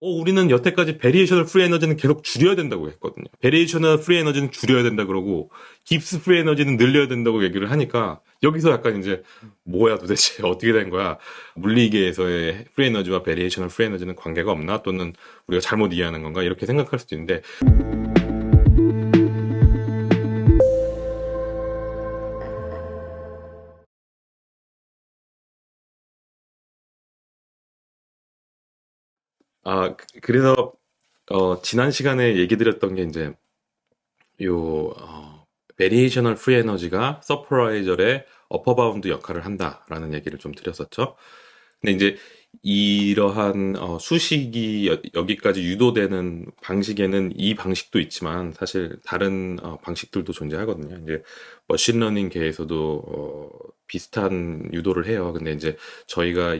우리는 여태까지 베리에이셔널 프리 에너지는 계속 줄여야 된다고 했거든요. 베리에이셔널 프리 에너지는 줄여야 된다 그러고 깁스 프리 에너지는 늘려야 된다고 얘기를 하니까 여기서 약간 이제 뭐야 도대체 어떻게 된 거야? 물리계에서의 프리 에너지와 베리에이셔널 프리 에너지는 관계가 없나? 또는 우리가 잘못 이해하는 건가? 이렇게 생각할 수도 있는데 그래서 지난 시간에 얘기 드렸던 게 이제 요 베리에이셔널 프리 에너지가 서프라이절의 어퍼 바운드 역할을 한다라는 얘기를 좀 드렸었죠. 근데 이제 이러한 수식이 여기까지 유도되는 방식에는 이 방식도 있지만 사실 다른 방식들도 존재하거든요. 이제 머신러닝계에서도 비슷한 유도를 해요. 근데 이제 저희가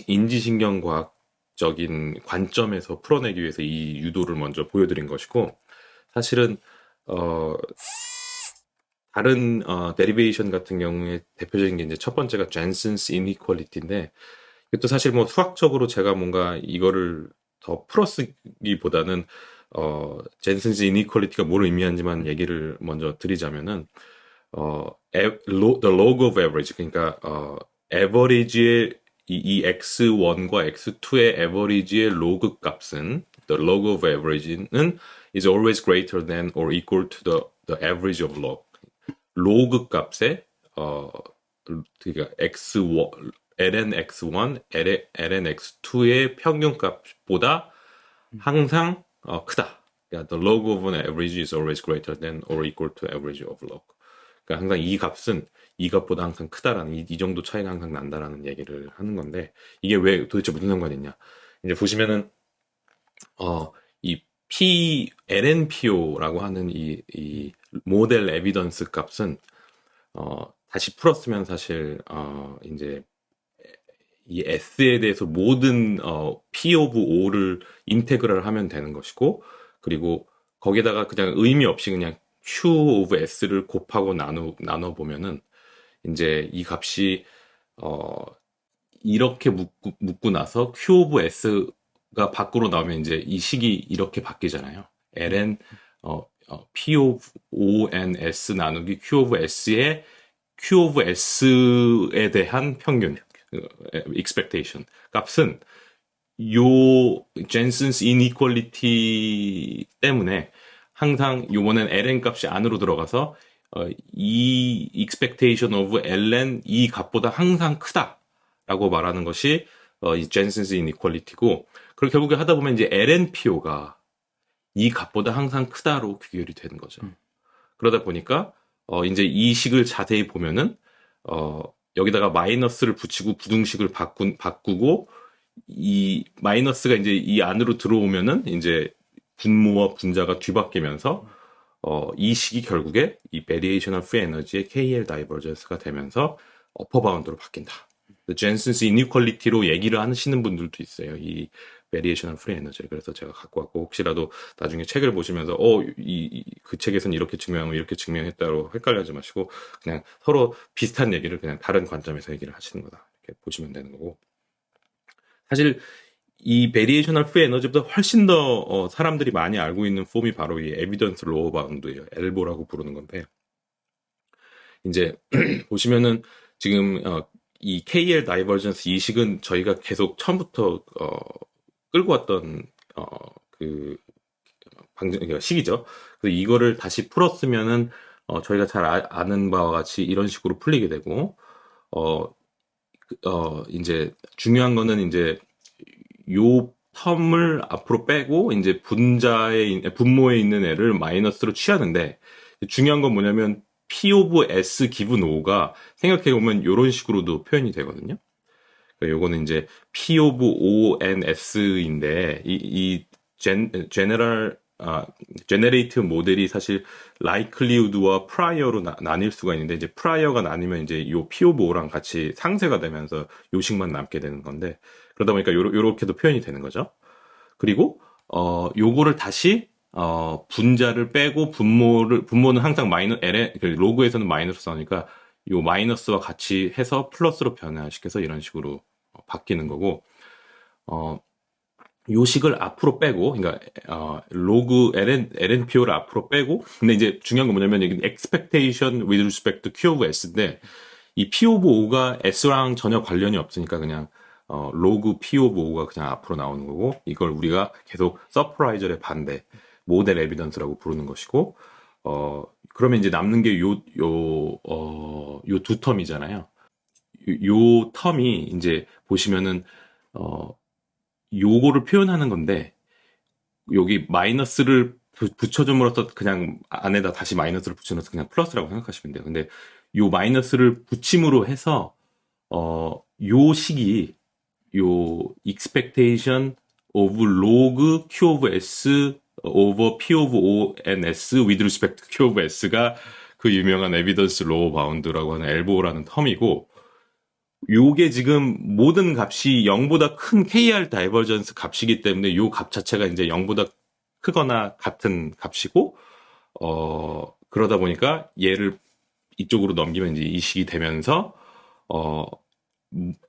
인지신경과학적인 관점에서 풀어내기 위해서 이 유도를 먼저 보여드린 것이고 사실은 어, 다른 데리베이션 같은 경우에 대표적인 게 이제 첫 번째가 Jensen's Inequality인데 이것도 사실 뭐 수학적으로 제가 뭔가 이거를 더 풀어쓰기보다는 Jensen's Inequality가 뭘 의미하는지만 얘기를 먼저 드리자면은 the log of average 그러니까 average의 이 x1과 x2의 average의 로그 값은 the log of average는 is always greater than or equal to the average of log. 로그 값에 그러니까 x1 ln x1, ln x2의 평균 값보다 항상 크다. 그러니까 the log of an average is always greater than or equal to average of log. 그러니까 항상 이 값은 이 값보다 항상 크다라는 이 정도 차이가 항상 난다라는 얘기를 하는 건데 이게 왜 도대체 무슨 상관이 있냐? 이제 보시면은 이 LNPO라고 하는 이 모델 에비던스 값은 다시 풀었으면 사실 이제 이 S에 대해서 모든 P 오브 O를 인테그랄 하면 되는 것이고 그리고 거기다가 그냥 의미 없이 그냥 Q 오브 S를 곱하고 나눠 보면은 이제 이 값이 어 이렇게 묶고 나서 Q 오브 S가 밖으로 나오면 이제 이 식이 이렇게 바뀌잖아요. ln P 오브 O n S 나누기 Q 오브 S의 Q 오브 S에 대한 평균 expectation 값은 요 젠슨스 이니퀄리티 때문에 항상 요번엔 ln 값이 안으로 들어가서 이 expectation of ln 이 값보다 항상 크다라고 말하는 것이 이 젠슨스 이니퀄리티고 그걸 결국에 하다 보면 이제 lnPO가 이 값보다 항상 크다로 귀결이 되는 거죠. 그러다 보니까 이제 이 식을 자세히 보면은 여기다가 마이너스를 붙이고 부등식을 바꾸고 이 마이너스가 이제 이 안으로 들어오면은 이제 분모와 분자가 뒤바뀌면서 이 식이 결국에 이 베리에이셔널 프리 에너지의 KL 다이버전스가 되면서 어퍼 바운드로 바뀐다. 젠슨스 이니퀄리티로 얘기를 하시는 분들도 있어요. 이 베리에이셔널 프리 에너지를. 그래서 제가 갖고 왔고 혹시라도 나중에 책을 보시면서 그 책에서는 이렇게 증명하고 이렇게 증명했다고 헷갈려하지 마시고 그냥 서로 비슷한 얘기를 그냥 다른 관점에서 얘기를 하시는 거다. 이렇게 보시면 되는 거고. 사실 이 베리에이셔널 프리 에너지보다 훨씬 더 사람들이 많이 알고 있는 폼이 바로 이 에비던스 로어 바운드예요. 엘보라고 부르는 건데 이제 보시면은 지금 이 KL 다이버전스 이 식은 저희가 계속 처음부터 끌고 왔던 그 그러니까 식이죠. 그래서 이거를 다시 풀었으면은 저희가 잘 아는 바와 같이 이런 식으로 풀리게 되고 어, 이제 중요한 거는 이제 요 텀을 앞으로 빼고 이제 분모에 있는 애를 마이너스로 취하는데 중요한 건 뭐냐면 P 오브 S 기분 O가 생각해 보면 이런 식으로도 표현이 되거든요. 그러니까 요거는 이제 P 오브 O N S인데 이 제너럴 제너레이트 모델이 사실 likelihood와 prior로 나뉠 수가 있는데 이제 prior가 나뉘면 이제 요 P 오브 O랑 같이 상쇄가 되면서 요식만 남게 되는 건데 그러다 보니까 요렇게도 표현이 되는 거죠. 그리고 요거를 다시 분자를 빼고 분모는 항상 로그에서는 마이너스 나오니까 요 마이너스와 같이 해서 플러스로 변화시켜서 이런 식으로 바뀌는 거고 어 요식을 앞으로 빼고, 그러니까 로그 LNPO를 앞으로 빼고, 근데 이제 중요한 건 뭐냐면 여기 expectation with respect to Q of S인데 이 P of O가 S랑 전혀 관련이 없으니까 그냥 로그 P of O가 그냥 앞으로 나오는 거고, 이걸 우리가 계속 서프라이절의 반대 모델 에비던스라고 부르는 것이고, 그러면 이제 남는 게 요 두 텀이잖아요. 요 텀이 이제 보시면은 요거를 표현하는 건데, 여기 마이너스를 붙여줌으로써 그냥 안에다 다시 마이너스를 붙여넣어서 그냥 플러스라고 생각하시면 돼요. 근데 요 마이너스를 붙임으로 해서 요 식이 요 expectation of log Q of S over P of O and S with respect to Q of S가 그 유명한 evidence law bound라고 하는 엘보라는 텀이고, 요게 지금 모든 값이 0보다 큰 KR 다이버전스 값이기 때문에 요 값 자체가 이제 0보다 크거나 같은 값이고, 그러다 보니까 얘를 이쪽으로 넘기면 이제 이 식이 되면서,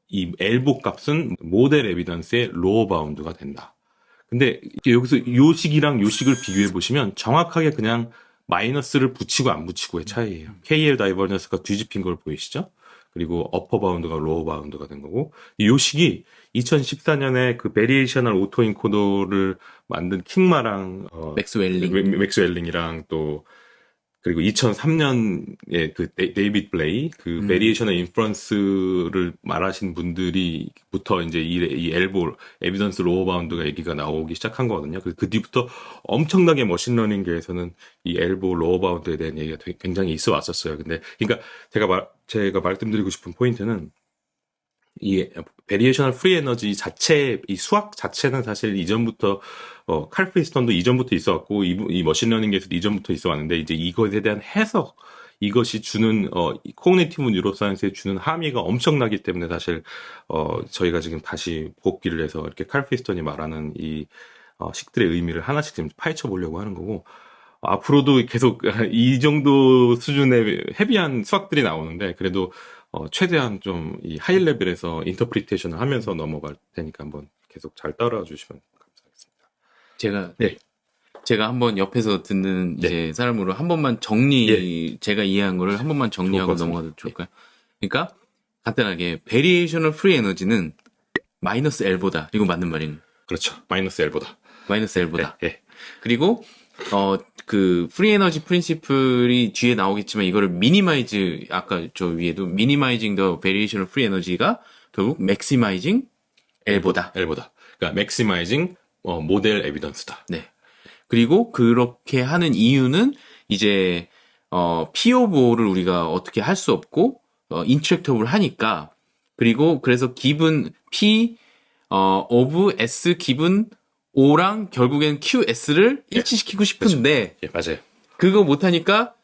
이 엘보 값은 모델 에비던스의 로어 바운드가 된다. 근데 여기서 요 식이랑 요 식을 비교해 보시면 정확하게 그냥 마이너스를 붙이고 안 붙이고의 차이예요. KL 다이버전스가 뒤집힌 걸 보이시죠? 그리고 어퍼 바운드가 로어 바운드가 된 거고, 요 식이 2014년에 그 베리에이셔널 오토 인코더를 만든 킹마랑 맥스웰링이랑 또 그리고 2003년에 그 데이빗 블레이 그 베리에이셔널 인퍼런스를 말하신 분들이부터 이제 이 엘보 에비던스 로어 바운드가 얘기가 나오기 시작한 거거든요. 그래서 그 뒤부터 엄청나게 머신러닝계에서는 이 엘보 로어 바운드에 대한 얘기가 굉장히 있어 왔었어요. 근데 그러니까 제가 말씀드리고 싶은 포인트는 이 베리에이셔널 프리 에너지 자체, 이 수학 자체는 사실 이전부터 칼 프리스턴도 이전부터 있어왔고 이 머신러닝에서도 이전부터 있어왔는데, 이제 이것에 대한 해석, 이것이 주는 코그니티브 뉴로사이언스에 주는 함의가 엄청나기 때문에 사실 저희가 지금 다시 복귀를 해서 이렇게 칼 프리스턴이 말하는 이 식들의 의미를 하나씩 지금 파헤쳐 보려고 하는 거고, 앞으로도 계속 이 정도 수준의 헤비한 수학들이 나오는데, 그래도 최대한 좀 이 하이 레벨에서 인터프리테이션을 하면서 넘어갈 테니까 한번 계속 잘 따라와 주시면 감사하겠습니다. 네. 제가 한번 옆에서 듣는 네. 이제 사람으로 한 번만 제가 이해한 거를 한 번만 정리하고 넘어가도 좋을까요? 그러니까 간단하게 베리에이셔널 프리 에너지는 마이너스 L보다, 이거 맞는 말인? 그렇죠. 마이너스 L보다. 네. 그리고 그 프리 에너지 프린시플이 뒤에 나오겠지만 이거를 미니마이즈, 아까 저 위에도 미니마이징 더 베리에이셔널 프리 에너지가 결국 맥시마이징 L보다. 그러니까 맥시마이징 모델 에비던스다. 네. 그리고 그렇게 하는 이유는 이제 P of O를 우리가 어떻게 할 수 없고 인트랙터블 하니까, 그리고 그래서 기분 P of S 기분 O랑 결국엔 QS를 일치시키고 싶은데, 맞아요. 그거 못하니까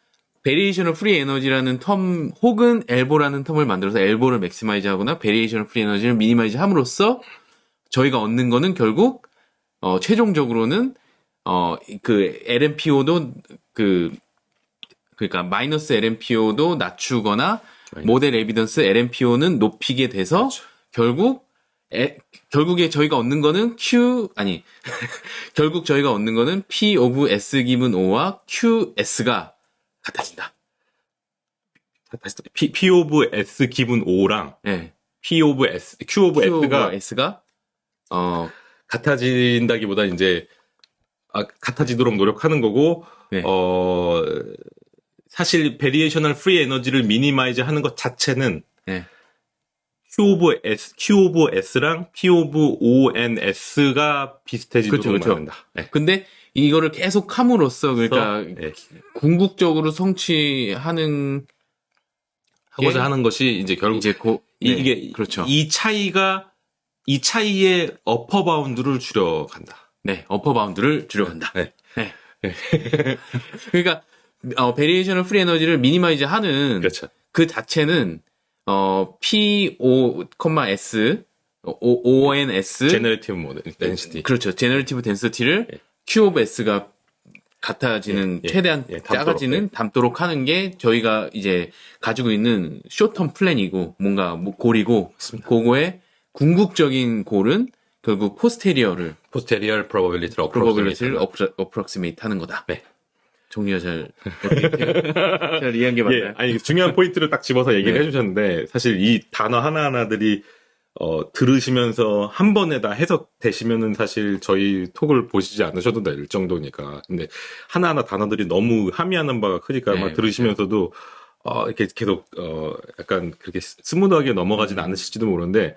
베리에이셔널 프리 에너지라는 텀 혹은 엘보라는 텀을 만들어서 엘보를 맥시마이즈 하거나 베리에이셔널 프리 에너지를 미니마이즈 함으로써 저희가 얻는 거는 결국 최종적으로는 그 LMPO도 그러니까 마이너스 LMPO도 낮추거나 모델 에비던스 LMPO는 높이게 돼서, 그렇죠. 결국에 저희가 얻는 거는 결국 저희가 얻는 거는 P of S 기분 O와 QS가 같아진다. P of S 기분 O랑 네. P of S, Q of S가 같아진다기보다 이제 같아지도록 노력하는 거고, 네. 사실 베리에이셔널 프리 에너지를 미니마이즈 하는 것 자체는 네. Q of S랑 P of O and S가 비슷해지도록 만든다. 네. 근데 이거를 계속 함으로써, 그러니까 네. 궁극적으로 성취하는 하고자 하는 것이 이제 결국 이게 그렇죠. 이 차이의 어퍼 바운드를 줄여간다. 네, 어퍼 바운드를 줄여간다. 네. 그러니까 베리에이셔널 프리 에너지를 미니마이즈 하는, 그렇죠. 그 자체는 P O, S O N S 제너레티브 모델 덴시티. 그렇죠. 제너레티브 덴시티를 Q of S가 같아지는, 최대한 작아지는 담도록 하는 게 저희가 이제 가지고 있는 쇼텀 플랜이고 뭔가 골이고, 그거의 궁극적인 골은 결국 포스테리어를 posterior probability를 probability를 approximate approximate 하는 거다. 네. 정리가 잘 이해한 게 맞나요? 예, 아니 중요한 포인트를 딱 집어서 얘기를 네. 해주셨는데 사실 이 단어 하나하나들이 들으시면서 한 번에 다 해석되시면은 사실 저희 톡을 보시지 않으셔도 될 정도니까. 근데 하나하나 단어들이 너무 함의하는 바가 크니까 아마 네, 들으시면서도 이렇게 계속 약간 그렇게 스무드하게 넘어가진 않으실지도 모르는데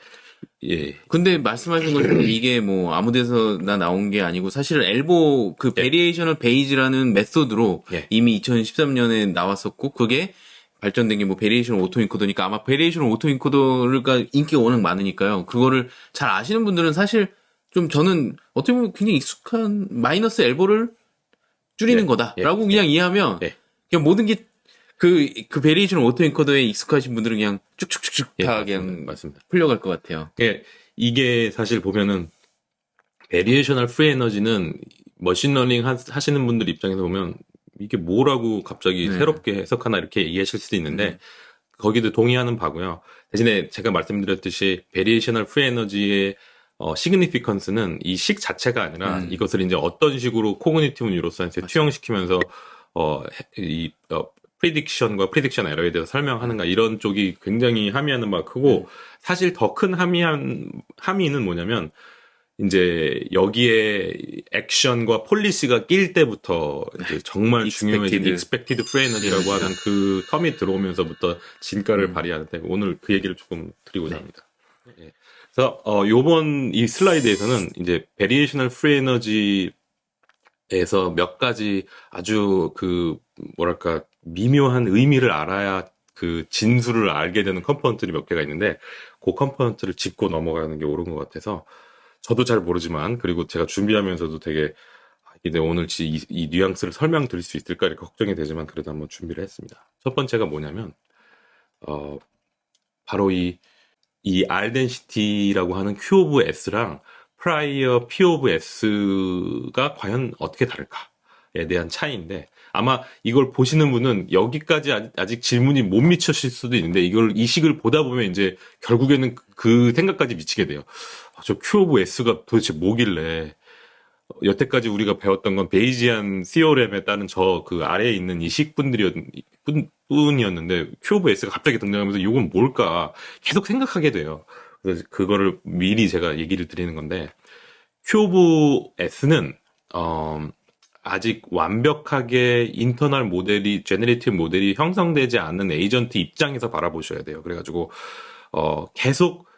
예, 근데 말씀하신 것처럼 이게 뭐 아무 데서나 나온 게 아니고 사실 엘보 그 예. 베리에이셔널 베이지라는 메소드로 예. 이미 2013년에 나왔었고 그게 발전된 게 뭐 베리에이션 오토 인코더니까 아마 베리에이션 오토 인코더가 인기가 워낙 많으니까요. 그거를 잘 아시는 분들은 사실 좀 저는 어떻게 보면 굉장히 익숙한 마이너스 엘보를 줄이는 예. 거다라고 예. 그냥 이해하면 예. 그냥 모든 게 그 베리에이션 오토 인코더에 익숙하신 분들은 그냥 쭉쭉쭉쭉 예, 다 맞습니다. 그냥 맞습니다. 풀려갈 것 같아요. 예, 이게 사실 보면은 베리에이셔널 프리 에너지는 머신러닝 하시는 분들 입장에서 보면 이게 뭐라고 갑자기 네. 새롭게 해석하나 이렇게 얘기하실 수도 있는데 거기도 동의하는 바고요. 대신에 제가 말씀드렸듯이 베리에이셔널 프리 에너지의 시그니피컨스는 이 식 자체가 아니라 이것을 이제 어떤 식으로 코그니티브 뉴로사이언스에 투영시키면서 프리딕션과 프리딕션 에러에 대해서 설명하는가 이런 쪽이 굉장히 함의하는 바가 크고 사실 더 큰 함의는 뭐냐면 이제 여기에 액션과 폴리시가 낄 때부터 이제 정말 중요해진 expected free energy라고 하는 그 텀이 들어오면서부터 진가를 발휘하는데 오늘 그 얘기를 조금 드리고자 합니다. 예. 그래서 요번 이 슬라이드에서는 이제 variational free energy에서 몇 가지 아주 그 뭐랄까 미묘한 의미를 알아야 그 진수를 알게 되는 컴포넌트들이 몇 개가 있는데 그 컴포넌트를 짚고 넘어가는 게 옳은 것 같아서 저도 잘 모르지만 그리고 제가 준비하면서도 되게 이제 오늘 이 뉘앙스를 설명드릴 수 있을까 이렇게 걱정이 되지만 그래도 한번 준비를 했습니다. 첫 번째가 뭐냐면 바로 이 Rdensity라고 하는 Q of S랑 prior P of S가 과연 어떻게 다를까에 대한 차이인데 아마 이걸 보시는 분은 여기까지 아직 질문이 못 미쳤을 수도 있는데 이 식을 보다 보면 이제 결국에는 그 생각까지 미치게 돼요. 저 Q of S가 도대체 뭐길래 여태까지 우리가 배웠던 건 베이지안 시오렘에 따른 저 그 아래에 있는 이 식뿐이었는데 Q of S가 갑자기 등장하면서 이건 뭘까 계속 생각하게 돼요. 그래서 그거를 미리 제가 얘기를 드리는 건데 Q of S는 아직 완벽하게 인터널 모델이 제너레이티브 모델이 형성되지 않은 에이전트 입장에서 바라보셔야 돼요. 그래가지고 계속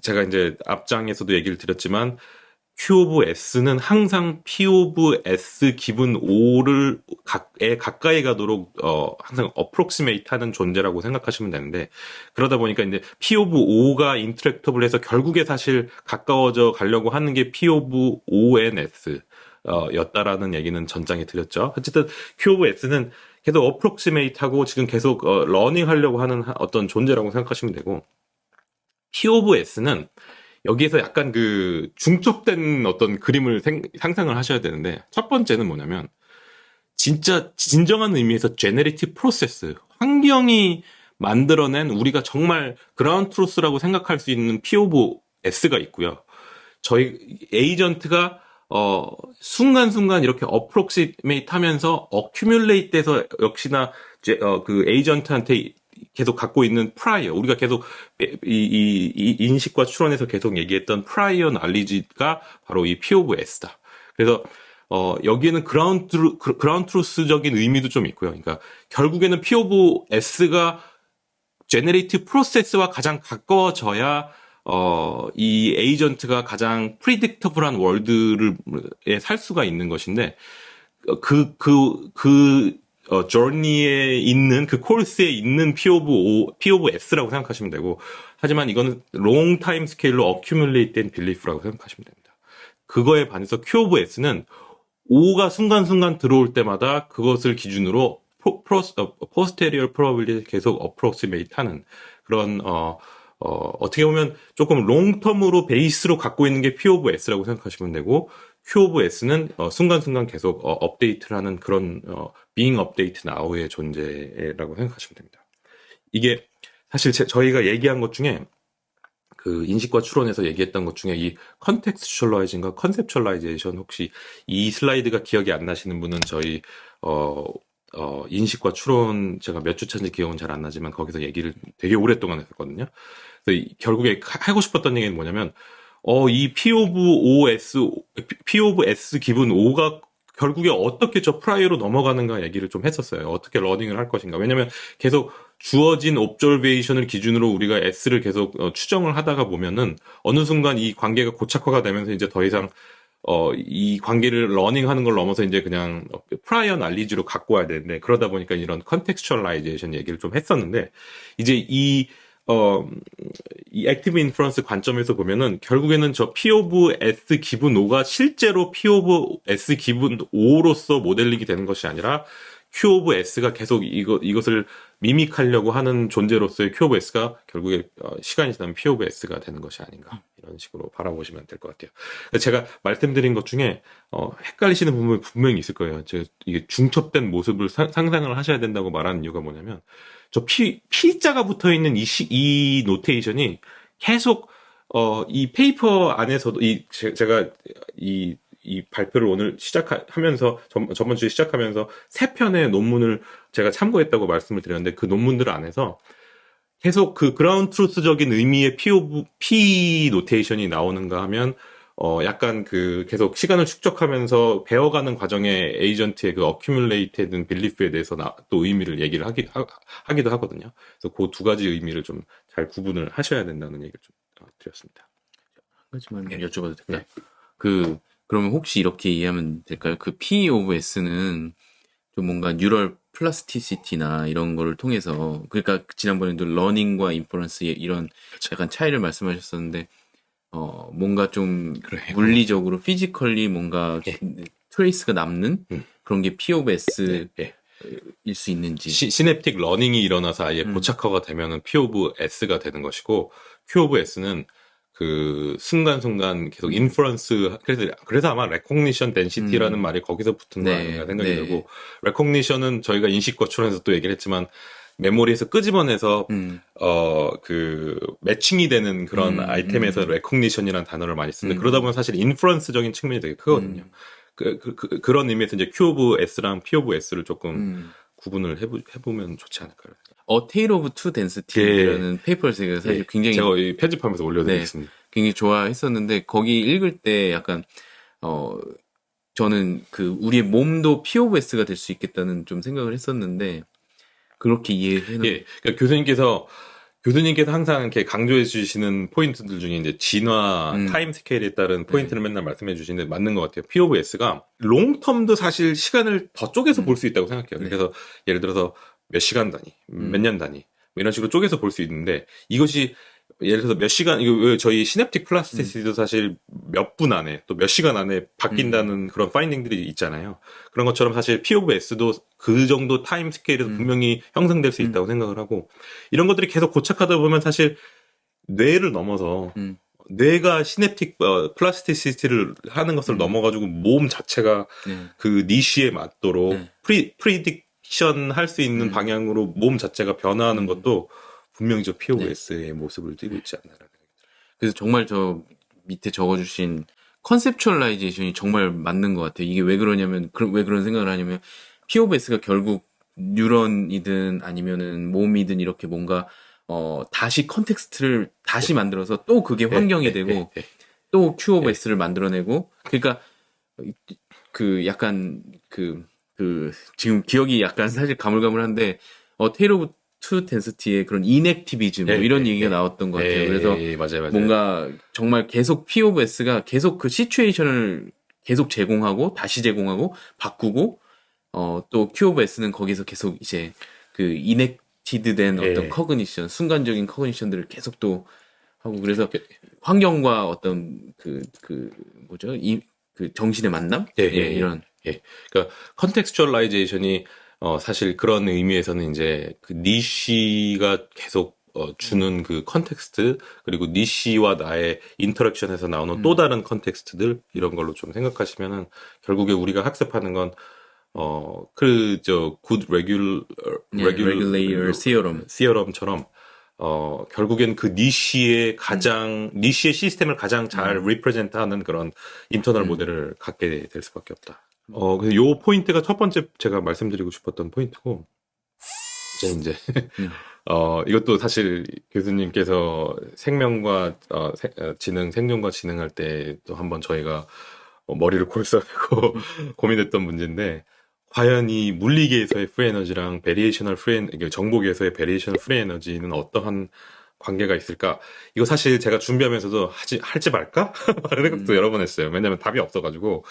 제가 이제 앞장에서도 얘기를 드렸지만 Q of S는 항상 P of S 기분 O를 가까이 가도록 항상 approximate 하는 존재라고 생각하시면 되는데 그러다 보니까 이제 P of O가 인터랙터블해서 결국에 사실 가까워져 가려고 하는 게 P of O and S 였다라는 얘기는 전장에 드렸죠. 어쨌든 Q of S는 계속 approximate 하고 지금 계속 러닝 하려고 하는 어떤 존재라고 생각하시면 되고 P of S는 여기에서 약간 그 중첩된 어떤 그림을 상상을 하셔야 되는데 첫 번째는 뭐냐면 진짜 진정한 의미에서 제너레이티브 프로세스 환경이 만들어낸 우리가 정말 그라운드 트루스라고 생각할 수 있는 P of S가 있고요. 저희 에이전트가 순간순간 이렇게 어프록시메이트 하면서 어큐뮬레이트 돼서 역시나 그 에이전트한테 계속 갖고 있는 프라이어 우리가 계속 이 인식과 추론에서 계속 얘기했던 프라이어 날리지가 바로 이 P of S다. 그래서 여기에는 그라운드 트루스적인 의미도 좀 있고요. 그러니까 결국에는 P of S가 제너레이티브 프로세스와 가장 가까워져야 이 에이전트가 가장 프리딕터블한 월드에 살 수가 있는 것인데 journey에 있는 그 코스에 있는 P of S라고 생각하시면 되고 하지만 이거는 long time scale로 accumulate 된 belief라고 생각하시면 됩니다. 그거에 반해서 Q of S는 O가 순간순간 들어올 때마다 그것을 기준으로 posterior probability 계속 approximate 하는 그런 어떻게 보면 조금 롱텀으로 베이스로 갖고 있는 게 P of S라고 생각하시면 되고 Q of S는 순간순간 계속 업데이트를 하는 그런 being update now의 존재라고 생각하시면 됩니다. 이게 사실 저희가 얘기한 것 중에 그 인식과 추론에서 얘기했던 것 중에 이 컨텍스츄얼라이징과 컨셉츄얼라이제이션 혹시 이 슬라이드가 기억이 안 나시는 분은 저희 어, 인식과 추론 제가 몇 주 차인지 기억은 잘 안 나지만 거기서 얘기를 되게 오랫동안 했었거든요. 그래서 결국에 하고 싶었던 얘기는 뭐냐면 이 P 오브 OS, P 오브 S 기분 O가 결국에 어떻게 저 프라이어로 넘어가는가 얘기를 좀 했었어요. 어떻게 러닝을 할 것인가. 왜냐면 계속 주어진 옵저베이션을 기준으로 우리가 S를 계속 추정을 하다가 보면은 어느 순간 이 관계가 고착화가 되면서 이제 더 이상 이 관계를 러닝하는 걸 넘어서 이제 그냥 프라이어 날리지로 갖고 와야 되는데 그러다 보니까 이런 컨텍스츄얼라이제이션 얘기를 좀 했었는데 이제 이 액티브 인프런스 관점에서 보면은 결국에는 저 P 오브 S 기분 O가 실제로 P 오브 S 기분 O로서 모델링이 되는 것이 아니라 Q 오브 S가 계속 이것을 미믹하려고 하는 존재로서의 Q 오브 S가 결국에 시간이 지나면 P 오브 S가 되는 것이 아닌가 이런 식으로 바라보시면 될 것 같아요. 제가 말씀드린 것 중에 헷갈리시는 부분이 분명히 있을 거예요. 제가 이게 중첩된 모습을 상상을 하셔야 된다고 말하는 이유가 뭐냐면 저 P자가 붙어 있는 이 노테이션이 계속 이 페이퍼 안에서도 제가 이 발표를 오늘 시작하면서 저번 주에 시작하면서 세 편의 논문을 제가 참고했다고 말씀을 드렸는데 그 논문들 안에서 계속 그 그라운드 트루스적인 의미의 P 노테이션이 나오는가 하면 약간 그 계속 시간을 축적하면서 배워가는 과정에 에이전트의 그 어큐뮬레이티드 빌리프에 대해서 또 의미를 얘기를 하기도 하거든요. 그래서 그 두 가지 의미를 좀 잘 구분을 하셔야 된다는 얘기를 좀 드렸습니다. 한 가지만 여쭤봐도 될까요? 그러면 혹시 이렇게 이해하면 될까요? 그 P 오브 S는 좀 뭔가 뉴럴 플라스티시티나 이런 거를 통해서, 그러니까 지난번에도 러닝과 인퍼런스 이런 약간 차이를 말씀하셨었는데, 뭔가 좀 물리적으로, 피지컬리 뭔가 트레이스가 남는 그런 게 P 오브 S 일 수 있는지. 시냅틱 러닝이 일어나서 아예 고착화가 되면은 P 오브 S가 되는 것이고, Q 오브 S는 그 순간순간 계속 인퍼런스 그래서 아마 레코그니션 덴시티라는 말이 거기서 붙은 거 아닌가 생각이 들고 레코그니션은 저희가 인식과 추론에서 또 얘기를 했지만 메모리에서 끄집어내서 그 매칭이 되는 그런 아이템에서 레코그니션이라는 단어를 많이 쓰는데 그러다 보면 사실 인퍼런스적인 측면이 되게 크거든요. 그런 의미에서 이제 Q 오브 S랑 P 오브 S를 조금 구분을 해보면 좋지 않을까요? A Tale of Two Density라는 페이퍼를 제가 사실 굉장히 제가 편집하면서 올려드리겠습니다. 굉장히 좋아했었는데 거기 읽을 때 약간 저는 그 우리의 몸도 P 오브 S가 될 수 있겠다는 좀 생각을 했었는데 그렇게 이해해놓은. 그러니까 교수님께서 항상 이렇게 강조해 주시는 포인트들 중에 이제 진화, 타임 스케일에 따른 포인트를 맨날 말씀해 주시는데 맞는 것 같아요. P 오브 S가 롱텀도 사실 시간을 더 쪼개서 볼 수 있다고 생각해요. 그래서 예를 들어서 몇 시간 단위, 몇 년 단위, 뭐 이런 식으로 쪼개서 볼 수 있는데 이것이 예를 들어서 몇 시간, 이거 저희 시냅틱 플라스티시티도 사실 몇 분 안에 또 몇 시간 안에 바뀐다는 그런 파인딩들이 있잖아요. 그런 것처럼 사실 P 오브 S도 그 정도 타임 스케일에서 분명히 형성될 수 있다고 생각을 하고 이런 것들이 계속 고착하다 보면 사실 뇌를 넘어서 뇌가 시냅틱 플라스티시티를 하는 것을 넘어가지고 몸 자체가 그 니시에 맞도록 프리딕션 할 수 있는 방향으로 몸 자체가 변화하는 것도 분명히 저 P 오브 S의 모습을 띠고 있지 않나라는. 그래서 정말 저 밑에 적어주신 컨셉츄얼라이제이션이 정말 맞는 것 같아요. 이게 왜 그러냐면, 왜 그런 생각을 하냐면, P 오브 S가 결국 뉴런이든 아니면은 몸이든 이렇게 뭔가, 다시 컨텍스트를 다시 만들어서 또 그게 환경이 되고, 또 Q 오브 S를 만들어내고, 그러니까, 지금 기억이 약간 사실 가물가물한데, 테일 오브 투 덴시티의 그런 이넥티비즘 뭐 이런 얘기가 나왔던 것 같아요. 그래서 맞아요. 뭔가 정말 계속 P 오브 S가 계속 그 시츄에이션을 계속 제공하고 다시 제공하고 바꾸고 또 Q 오브 S는 거기서 계속 이제 그 이넥티드된 어떤 커그니션, 순간적인 커그니션들을 계속 또 하고 그래서 환경과 어떤 뭐죠? 그 정신의 만남? 이런. 그러니까 컨텍스츄얼라이제이션이 사실 그런 의미에서는 이제 그 니시가 계속 주는 그 컨텍스트 그리고 니시와 나의 인터랙션에서 나오는 또 다른 컨텍스트들 이런 걸로 좀 생각하시면은 결국에 우리가 학습하는 건 good regulator theorem처럼 결국엔 그 니시의 시스템을 가장 잘 리프레젠트 하는 그런 인터널 모델을 갖게 될 수밖에 없다. 그래서 요 포인트가 첫 번째 제가 말씀드리고 싶었던 포인트고, 이제 이것도 사실 교수님께서 생명과 생존과 지능할 때 또 한번 저희가 머리를 골써내고 고민했던 문제인데, 과연 이 물리계에서의 프리 에너지랑 정보계에서의 베리에이셔널 프리 에너지는 어떠한 관계가 있을까? 이거 사실 제가 준비하면서도 할지 말까? 라는 생각도 여러 번 했어요. 왜냐면 답이 없어가지고.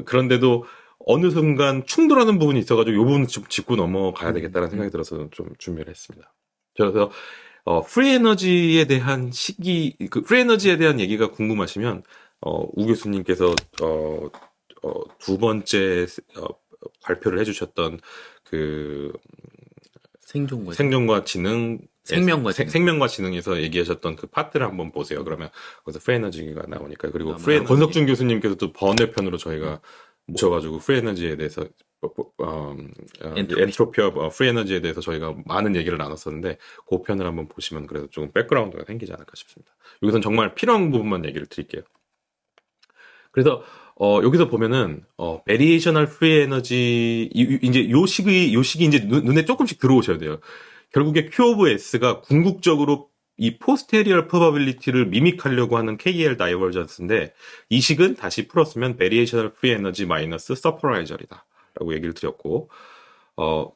그런데도 어느 순간 충돌하는 부분이 있어가지고 이 부분은 좀 짚고 넘어가야 되겠다는 생각이 들어서 좀 준비를 했습니다. 그래서 프리 에너지에 대한 프리 에너지에 대한 얘기가 궁금하시면 우 교수님께서 두 번째 발표를 해주셨던 그 생존과 생존과 지능 생명과 지능에서 얘기하셨던 그 파트를 한번 보세요. 그러면 거기서 프리 에너지가 나오니까. 그리고 나머지. 권석준 교수님께서 또 번외편으로 저희가 묻혀가지고 프리 에너지에 대해서 엔트로피 오브 프리 에너지에 대해서 저희가 많은 얘기를 나눴었는데, 그 편을 한번 보시면 그래도 조금 백그라운드가 생기지 않을까 싶습니다. 여기선 정말 필요한 부분만 얘기를 드릴게요. 그래서 여기서 보면은 베리에이셔널 프리 에너지 이제 요 식이 이제 눈에 조금씩 들어오셔야 돼요. 결국에 Q 오브 S가 궁극적으로 이 포스테리얼 프로바빌리티를 미믹하려고 하는 KL 다이버전스인데, 이 식은 다시 풀었으면 베리에이셔널 프리 에너지 마이너스 서퍼라이저이다 라고 얘기를 드렸고,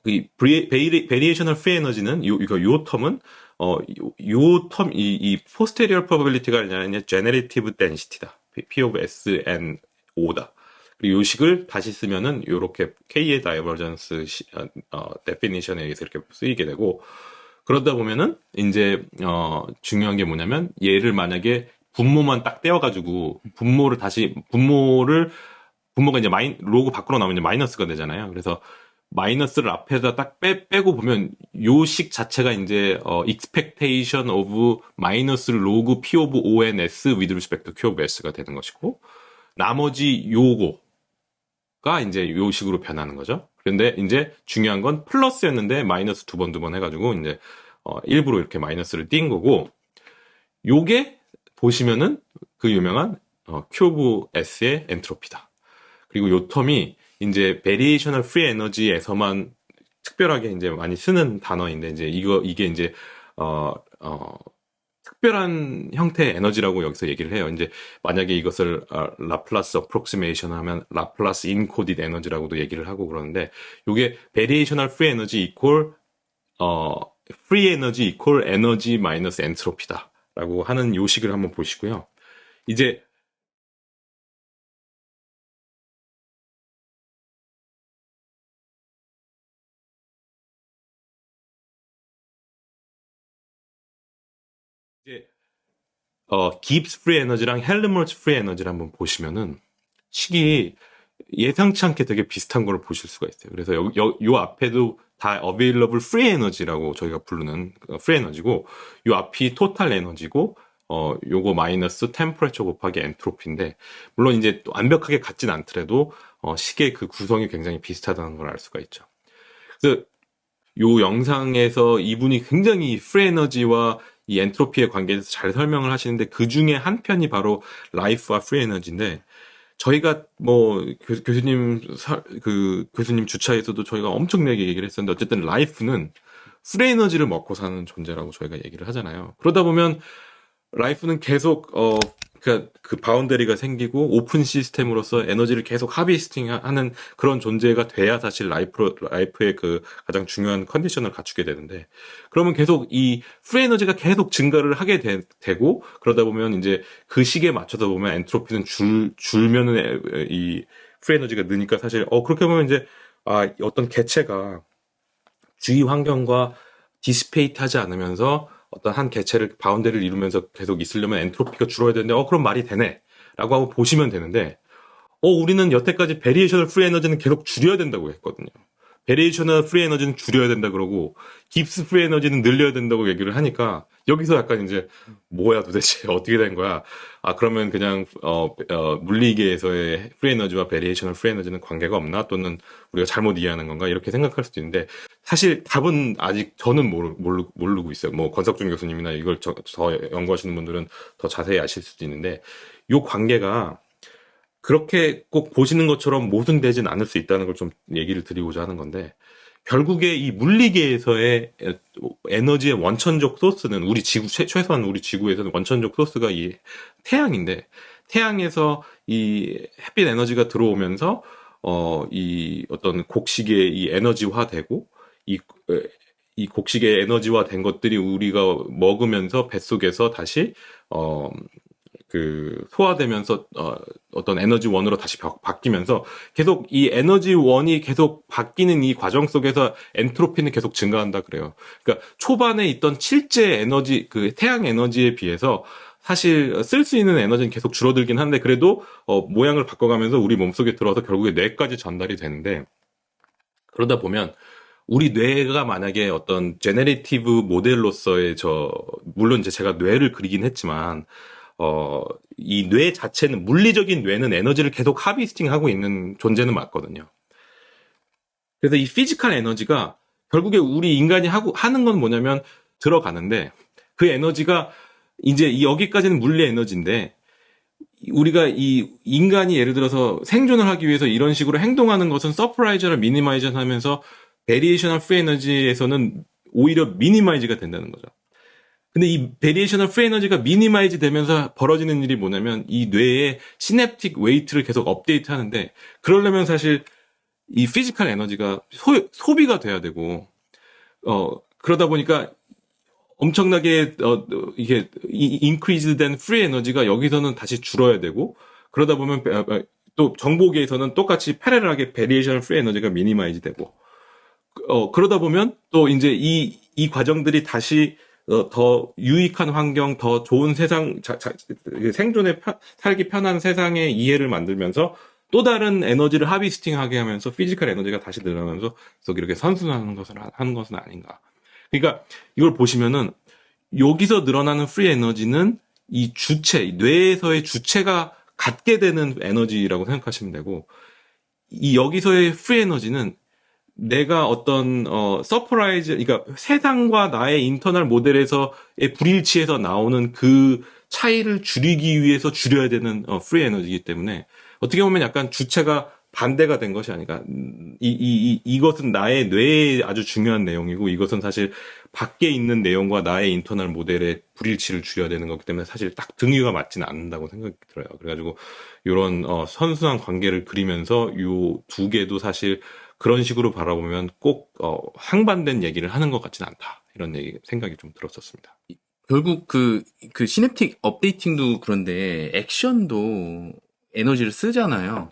이 베리에이셔널 프리 에너지는 요 텀은 이 포스테리얼 프로바빌리티가 아니라 제너레이티브 덴시티다. P of S and O다. 그리고 요 식을 다시 쓰면은 요렇게 K의 다이버전스 데피니션에 의해서 이렇게 쓰이게 되고, 그러다 보면은 이제 중요한 게 뭐냐면, 얘를 만약에 분모만 딱 떼어가지고 분모가 이제 로그 밖으로 나오면 이제 마이너스가 되잖아요. 그래서 마이너스를 앞에다 딱 빼고 보면 요 식 자체가 이제 expectation of 마이너스 로그 P of O and S with respect to Q of S가 되는 것이고, 나머지 요거가 이제 요 식으로 변하는 거죠. 그런데 이제 중요한 건 플러스였는데 마이너스 두 번 해가지고 이제 일부러 이렇게 마이너스를 띈 거고, 요게 보시면은 그 유명한 Q of S의 엔트로피다. 그리고 요 텀이 이제 베리에이셔널 프리 에너지에서만 특별하게 이제 많이 쓰는 단어인데, 이제 이게 이제 특별한 형태의 에너지라고 여기서 얘기를 해요. 이제 만약에 이것을 라플라스 어프록시메이션 하면 라플라스 인코디드 에너지라고도 얘기를 하고 그러는데, 요게 베리에이셔널 프리 에너지 이퀄 프리 에너지 이퀄 에너지 마이너스 엔트로피다라고 하는 요식을 한번 보시고요. 이제 깁스 프리 에너지랑 헬름홀츠 프리 에너지를 한번 보시면은 식이 예상치 않게 되게 비슷한 걸 보실 수가 있어요. 그래서 요 앞에도 다 available free 에너지라고 저희가 부르는 프리 에너지고, 요 앞이 토탈 에너지고, 요거 마이너스 템퍼레처 곱하기 엔트로피인데, 물론 이제 완벽하게 같진 않더라도 식의 그 구성이 굉장히 비슷하다는 걸 알 수가 있죠. 그래서 요 영상에서 이분이 굉장히 프리 에너지와 이 엔트로피의 관계에 대해서 잘 설명을 하시는데, 그 중에 한 편이 바로 라이프와 프리 에너지인데, 저희가 뭐 교수님 주차에서도 저희가 엄청나게 얘기를 했었는데, 어쨌든 라이프는 프리 에너지를 먹고 사는 존재라고 저희가 얘기를 하잖아요. 그러다 보면 라이프는 계속 그 바운더리가 생기고 오픈 시스템으로서 에너지를 계속 하비스팅하는 그런 존재가 돼야 사실 라이프의 그 가장 중요한 컨디션을 갖추게 되는데, 그러면 계속 이 프리 에너지가 계속 증가를 하게 되고, 그러다 보면 이제 그 시기에 맞춰서 보면 엔트로피는 줄면은 이 프리 에너지가 느니까, 사실 그렇게 보면 이제 어떤 개체가 주위 환경과 디스페이트 하지 않으면서 어떤 한 개체를 바운더리를 이루면서 계속 있으려면 엔트로피가 줄어야 되는데, 그럼 말이 되네 라고 하고 보시면 되는데, 우리는 여태까지 베리에이셔널 프리 에너지는 계속 줄여야 된다고 했거든요. 베리에이셔널 프리 에너지는 줄여야 된다 그러고 깁스 프리 에너지는 늘려야 된다고 얘기를 하니까 여기서 약간 이제 뭐야 도대체 어떻게 된 거야? 아 그러면 그냥 물리계에서의 프리 에너지와 베리에이셔널 프리 에너지는 관계가 없나? 또는 우리가 잘못 이해하는 건가? 이렇게 생각할 수도 있는데 사실 답은 아직 저는 모르고 있어요. 뭐 권석준 교수님이나 이걸 더 연구하시는 분들은 더 자세히 아실 수도 있는데 요 관계가 그렇게 꼭 보시는 것처럼 모순되진 않을 수 있다는 걸 좀 얘기를 드리고자 하는 건데 결국에 이 물리계에서의 에너지의 원천적 소스는 우리 지구 최소한 우리 지구에서는 원천적 소스가 이 태양인데 태양에서 이 햇빛 에너지가 들어오면서 이 어떤 곡식의 이 에너지화되고 이 이 곡식의 에너지화된 것들이 우리가 먹으면서 뱃속에서 다시 소화되면서 어떤 에너지원으로 다시 바뀌면서 계속 이 에너지원이 계속 바뀌는 이 과정 속에서 엔트로피는 계속 증가한다 그래요. 그러니까 초반에 있던 실제 에너지 그 태양 에너지에 비해서 사실 쓸 수 있는 에너지는 계속 줄어들긴 한데 그래도 모양을 바꿔가면서 우리 몸속에 들어와서 결국에 뇌까지 전달이 되는데 그러다 보면 우리 뇌가 만약에 어떤 제네레이티브 모델로서의 물론 이제 제가 뇌를 그리긴 했지만 이 뇌 자체는, 물리적인 뇌는 에너지를 계속 하비스팅 하고 있는 존재는 맞거든요. 그래서 이 피지컬 에너지가 결국에 우리 인간이 하는 건 뭐냐면 들어가는데 그 에너지가 이제 여기까지는 물리 에너지인데 우리가 이 인간이 예를 들어서 생존을 하기 위해서 이런 식으로 행동하는 것은 서프라이저를 미니마이저 하면서 베리에이셔널 프리 에너지에서는 오히려 미니마이즈가 된다는 거죠. 근데 이 베리에이셔널 프리 에너지가 미니마이즈 되면서 벌어지는 일이 뭐냐면 이 뇌의 시냅틱 웨이트를 계속 업데이트 하는데 그러려면 사실 이 피지컬 에너지가 소비가 돼야 되고 그러다 보니까 엄청나게 이게 increased 된 free 에너지가 여기서는 다시 줄어야 되고 그러다 보면 또 정보계에서는 똑같이 패러럴하게 베리에이셔널 프리 에너지가 미니마이즈 되고 그러다 보면 또 이제 이 과정들이 다시 더 유익한 환경, 더 좋은 세상, 생존에 살기 편한 세상의 이해를 만들면서 또 다른 에너지를 하비스팅하게 하면서 피지컬 에너지가 다시 늘어나면서 계속 이렇게 선순환하는 하는 것은 아닌가. 그러니까 이걸 보시면은 여기서 늘어나는 프리 에너지는 이 뇌에서의 주체가 갖게 되는 에너지라고 생각하시면 되고 이 여기서의 프리 에너지는 내가 어떤 서프라이즈, 그러니까 세상과 나의 인터널 모델에서의 불일치에서 나오는 그 차이를 줄이기 위해서 줄여야 되는 프리 에너지이기 때문에 어떻게 보면 약간 주체가 반대가 된 것이 아닌가. 이것은 나의 뇌에 아주 중요한 내용이고 이것은 사실 밖에 있는 내용과 나의 인터널 모델의 불일치를 줄여야 되는 거기 때문에 사실 딱 등유가 맞지는 않는다고 생각이 들어요. 그래가지고 이런 선순환 관계를 그리면서 요 두 개도 사실 그런 식으로 바라보면 꼭 상반된 얘기를 하는 것 같지는 않다. 이런 생각이 좀 들었었습니다. 결국 그 시냅틱 업데이팅도 그런데 액션도 에너지를 쓰잖아요.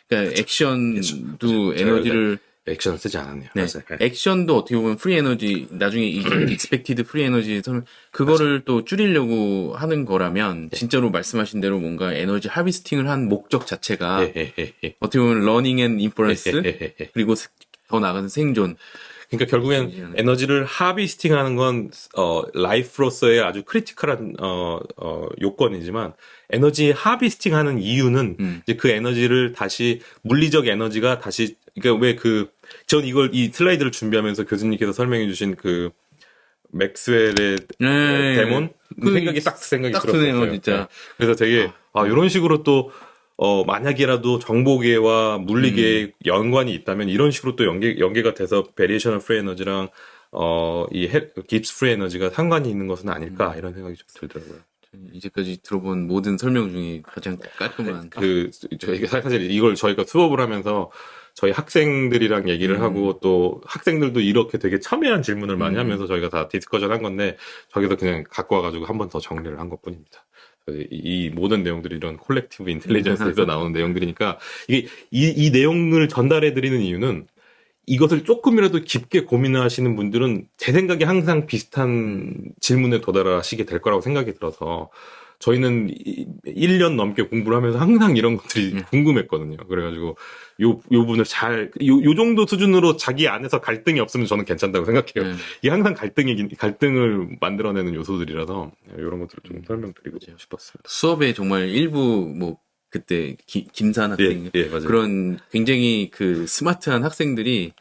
그러니까 액션도 에너지를 액션을 쓰지 않았네요. 네. 맞아요. 액션도 어떻게 보면 프리 에너지 나중에 이제 익스펙티드 프리 에너지에서는 그거를 맞아요. 또 줄이려고 하는 거라면 진짜로 말씀하신 대로 뭔가 에너지 하비스팅을 한 목적 자체가 어떻게 보면 러닝 앤 인퍼런스 그리고 더 나아가는 생존. 그러니까 결국엔 에너지를 하비스팅하는 건 라이프로서의 아주 크리티컬한 요건이지만 에너지 하비스팅하는 이유는 이제 그 에너지를 다시 물리적 에너지가 다시 그러니까 전 이 슬라이드를 준비하면서 교수님께서 설명해 주신 그 맥스웰의 데몬 생각이 딱 들었어요. 진짜. 네. 그래서 되게 이런 식으로 또 만약이라도 정보계와 물리계에 연관이 있다면 이런 식으로 또 연계가 돼서 베리에이셔널 프리 에너지랑 이 깁스 프리 에너지가 상관이 있는 것은 아닐까 이런 생각이 좀 들더라고요. 이제까지 들어본 모든 설명 중에 가장 깔끔한. 저희가 사실 이걸 저희가 수업을 하면서 저희 학생들이랑 얘기를 하고 또 학생들도 이렇게 되게 첨예한 질문을 많이 하면서 저희가 다 디스커션 한 건데 저기서 그냥 갖고 와가지고 한 번 더 정리를 한 것뿐입니다. 이 모든 내용들이 이런 콜렉티브 인텔리전스에서 나오는 내용들이니까 이 내용을 전달해 드리는 이유는 이것을 조금이라도 깊게 고민하시는 분들은 제 생각에 항상 비슷한 질문에 도달하시게 될 거라고 생각이 들어서 저희는 1년 넘게 공부를 하면서 항상 이런 것들이 네. 궁금했거든요. 그래가지고 요 분을 요 정도 수준으로 자기 안에서 갈등이 없으면 저는 괜찮다고 생각해요. 네. 이게 항상 갈등을 만들어내는 요소들이라서 이런 것들을 좀 설명드리고 싶었습니다. 수업에 정말 일부 뭐 그때 김산 학생 예, 맞아요. 그런 굉장히 그 스마트한 학생들이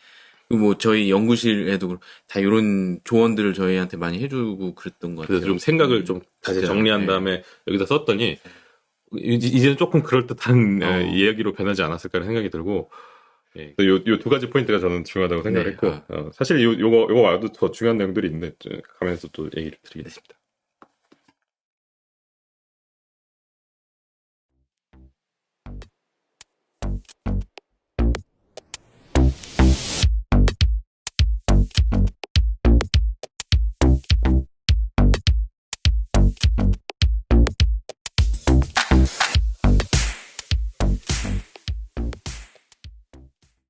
뭐 저희 연구실에도 다 이런 조언들을 저희한테 많이 해주고 그랬던 것 같아요. 그래서 좀 생각을 좀 다시 진짜, 정리한 예. 다음에 여기다 썼더니 이제는 조금 그럴듯한 이야기로 변하지 않았을까 생각이 들고 예. 요 두 가지 포인트가 저는 중요하다고 생각을 네, 했고 사실 요거 말도 더 중요한 내용들이 있는데 가면서 또 얘기를 드리겠습니다.